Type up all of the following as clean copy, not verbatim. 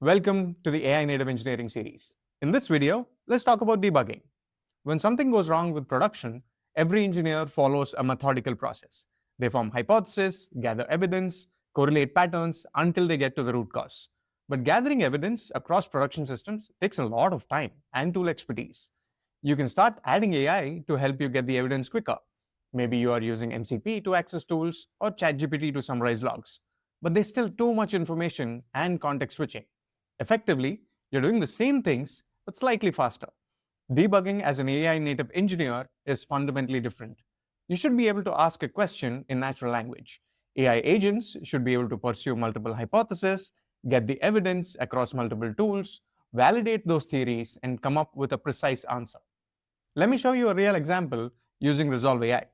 Welcome to the AI Native Engineering series. In this video, let's talk about debugging. When something goes wrong with production, every engineer follows a methodical process. They form hypotheses, gather evidence, correlate patterns until they get to the root cause. But gathering evidence across production systems takes a lot of time and tool expertise. You can start adding AI to help you get the evidence quicker. Maybe you are using MCP to access tools or ChatGPT to summarize logs. But there's still too much information and context switching. Effectively, you're doing the same things, but slightly faster. Debugging as an AI native engineer is fundamentally different. You should be able to ask a question in natural language. AI agents should be able to pursue multiple hypotheses, get the evidence across multiple tools, validate those theories, and come up with a precise answer. Let me show you a real example using ResolveAI.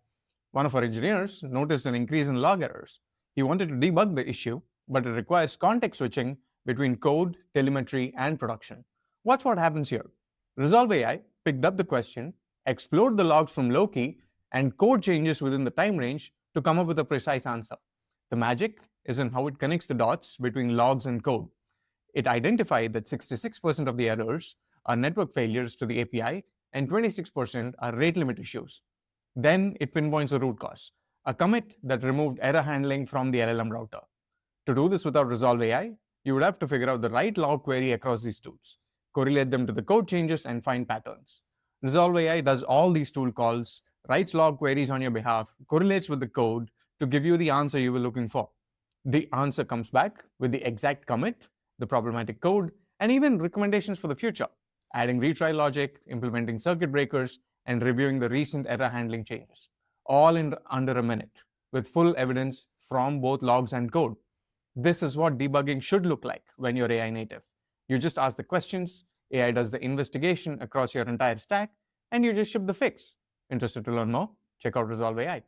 One of our engineers noticed an increase in log errors. He wanted to debug the issue, but it requires context switching between code, telemetry, and production. Watch what happens here. ResolveAI picked up the question, explored the logs from Loki, and code changes within the time range to come up with a precise answer. The magic is in how it connects the dots between logs and code. It identified that 66% of the errors are network failures to the API and 26% are rate limit issues. Then it pinpoints the root cause, a commit that removed error handling from the LLM router. To do this without ResolveAI, you would have to figure out the right log query across these tools, correlate them to the code changes, and find patterns. ResolveAI does all these tool calls, writes log queries on your behalf, correlates with the code to give you the answer you were looking for. The answer comes back with the exact commit, the problematic code, and even recommendations for the future, adding retry logic, implementing circuit breakers, and reviewing the recent error handling changes, all in under a minute, with full evidence from both logs and code. This is what debugging should look like when you're AI native. You just ask the questions, AI does the investigation across your entire stack, and you just ship the fix. Interested to learn more? Check out ResolveAI.